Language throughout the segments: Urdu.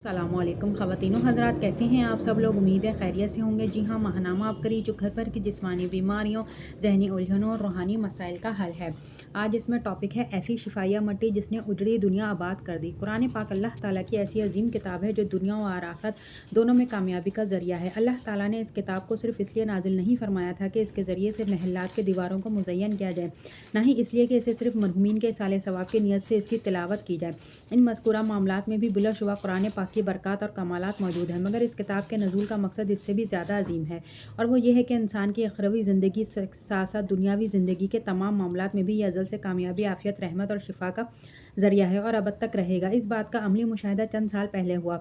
السلام علیکم خواتین و حضرات، کیسے ہیں آپ سب لوگ؟ امید ہے خیریت سے ہوں گے۔ جی ہاں، ماہنامہ آپ کری جو گھر پر کی جسمانی بیماریوں، ذہنی الجھنوں اور روحانی مسائل کا حل ہے۔ آج اس میں ٹاپک ہے ایسی شفایہ مٹی جس نے اجڑی دنیا آباد کر دی۔ قرآن پاک اللہ تعالیٰ کی ایسی عظیم کتاب ہے جو دنیا و آخرت دونوں میں کامیابی کا ذریعہ ہے۔ اللہ تعالیٰ نے اس کتاب کو صرف اس لیے نازل نہیں فرمایا تھا کہ اس کے ذریعے سے محلات کے دیواروں کو مزین کیا جائے، نہ ہی اس لیے کہ اسے صرف مرحومین کے اصالِ ثواب کی نیت سے اس کی تلاوت کی جائے۔ ان مذکورہ معاملات میں بھی بلا شبہ قرآن پاک کی برکات اور کمالات موجود ہیں، مگر اس کتاب کے نزول کا مقصد اس سے بھی زیادہ عظیم ہے، اور وہ یہ ہے کہ انسان کی اخروی زندگی سے ساتھ ساتھ دنیاوی زندگی کے تمام معاملات میں بھی یہ ازل سے کامیابی، عافیت، رحمت اور شفا کا ذریعہ ہے اور ابد تک رہے گا۔ اس بات کا عملی مشاہدہ چند سال پہلے ہوا۔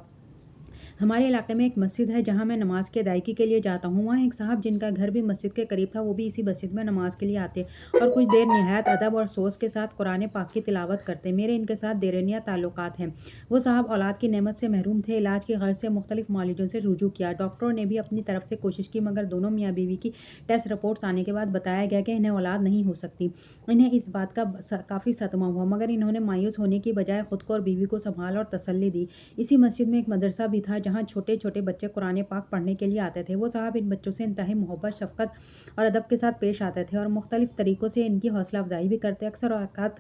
ہمارے علاقے میں ایک مسجد ہے جہاں میں نماز کی ادائیگی کے لیے جاتا ہوں۔ وہاں ایک صاحب جن کا گھر بھی مسجد کے قریب تھا، وہ بھی اسی مسجد میں نماز کے لیے آتے اور کچھ دیر نہایت ادب اور سوز کے ساتھ قرآن پاک کی تلاوت کرتے۔ میرے ان کے ساتھ دیرینہ تعلقات ہیں۔ وہ صاحب اولاد کی نعمت سے محروم تھے۔ علاج کی غرض سے مختلف معالجوں سے رجوع کیا۔ ڈاکٹروں نے بھی اپنی طرف سے کوشش کی، مگر دونوں میاں بیوی کی ٹیسٹ رپورٹس آنے کے بعد بتایا گیا کہ انہیں اولاد نہیں ہو سکتی۔ انہیں اس بات کا کافی صدمہ ہوا، مگر انہوں نے مایوس ہونے کی بجائے خود کو اور بیوی کو سنبھالا اور تسلی دی۔ اسی مسجد میں ایک مدرسہ بھی تھا جہاں چھوٹے چھوٹے بچے قرآن پاک پڑھنے کے لیے آتے تھے۔ وہ صاحب ان بچوں سے انتہائی محبت، شفقت اور ادب کے ساتھ پیش آتے تھے اور مختلف طریقوں سے ان کی حوصلہ افزائی بھی کرتے۔ اکثر اوقات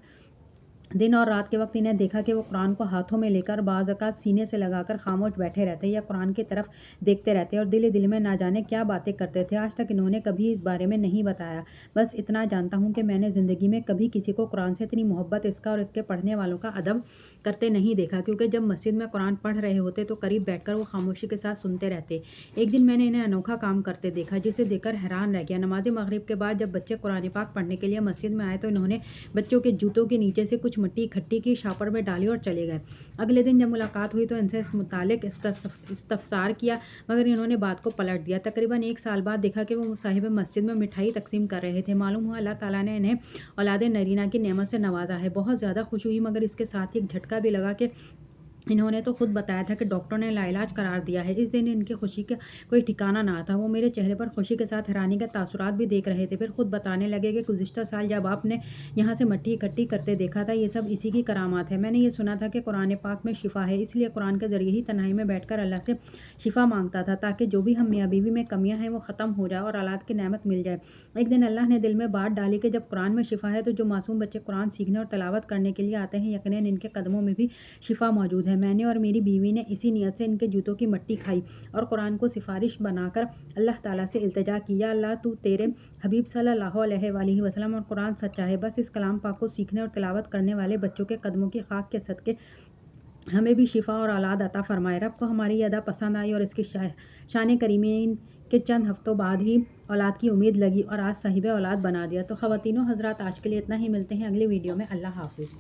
دن اور رات کے وقت انہیں دیکھا کہ وہ قرآن کو ہاتھوں میں لے کر، بعض اوقات سینے سے لگا کر خاموش بیٹھے رہتے یا قرآن کی طرف دیکھتے رہتے اور دل میں نہ جانے کیا باتیں کرتے تھے۔ آج تک انہوں نے کبھی اس بارے میں نہیں بتایا۔ بس اتنا جانتا ہوں کہ میں نے زندگی میں کبھی کسی کو قرآن سے اتنی محبت، اس کا اور اس کے پڑھنے والوں کا ادب کرتے نہیں دیکھا، کیونکہ جب مسجد میں قرآن پڑھ رہے ہوتے تو قریب بیٹھ کر وہ خاموشی کے ساتھ سنتے رہتے۔ ایک دن میں نے انہیں انوکھا کام کرتے دیکھا جسے دیکھ کر حیران رہ گیا۔ نماز مغرب کے بعد جب بچے قرآن پاک پڑھنے کے لیے مسجد میں آئے تو انہوں نے بچوں کے جوتوں کے نیچے سے کچھ مٹی اکٹھی کی، شاپر میں ڈالی اور چلے گئے۔ اگلے دن جب ملاقات ہوئی تو ان سے اس متعلق استفسار کیا، مگر انہوں نے بات کو پلٹ دیا۔ تقریباً ایک سال بعد دیکھا کہ وہ صاحب مسجد میں مٹھائی تقسیم کر رہے تھے۔ معلوم ہوا اللہ تعالیٰ نے انہیں اولاد نرینہ کی نعمت سے نوازا ہے۔ بہت زیادہ خوشی ہوئی، مگر اس کے ساتھ ہی ایک جھٹکا بھی لگا کہ انہوں نے تو خود بتایا تھا کہ ڈاکٹروں نے لاعلاج قرار دیا ہے۔ اس دن ان کی خوشی کا کوئی ٹھکانہ نہ تھا۔ وہ میرے چہرے پر خوشی کے ساتھ حیرانی کے تاثرات بھی دیکھ رہے تھے۔ پھر خود بتانے لگے کہ گزشتہ سال جب آپ نے یہاں سے مٹی اکٹھی کرتے دیکھا تھا، یہ سب اسی کی کرامات ہے۔ میں نے یہ سنا تھا کہ قرآن پاک میں شفا ہے، اس لیے قرآن کے ذریعے ہی تنہائی میں بیٹھ کر اللہ سے شفا مانگتا تھا، تاکہ جو بھی ہم میاں بیوی میں کمیاں ہیں وہ ختم ہو جائے اور اولاد کی نعمت مل جائے۔ ایک دن اللہ نے دل میں بات ڈالی کہ جب قرآن میں شفا ہے تو جو معصوم بچے قرآن سیکھنے اور تلاوت کرنے کے لیے آتے ہیں، یقیناً ان کے قدموں میں بھی شفا موجود ہے۔ میں نے اور میری بیوی نے اسی نیت سے ان کے جوتوں کی مٹی کھائی اور قرآن کو سفارش بنا کر اللہ تعالیٰ سے التجا کی، یا اللہ، تو تیرے حبیب صلی اللہ علیہ وآلہ وسلم اور قرآن سچا ہے، بس اس کلام پاک کو سیکھنے اور تلاوت کرنے والے بچوں کے قدموں کی خاک کے صدقے ہمیں بھی شفا اور اولاد عطا فرمائے۔ رب کو ہماری یہ ادا پسند آئی اور اس کی شان کریمین کے چند ہفتوں بعد ہی اولاد کی امید لگی اور آج صاحب اولاد بنا دیا۔ تو خواتین و حضرات، آج کے لیے اتنا ہی، ملتے ہیں اگلی ویڈیو میں۔ اللہ حافظ۔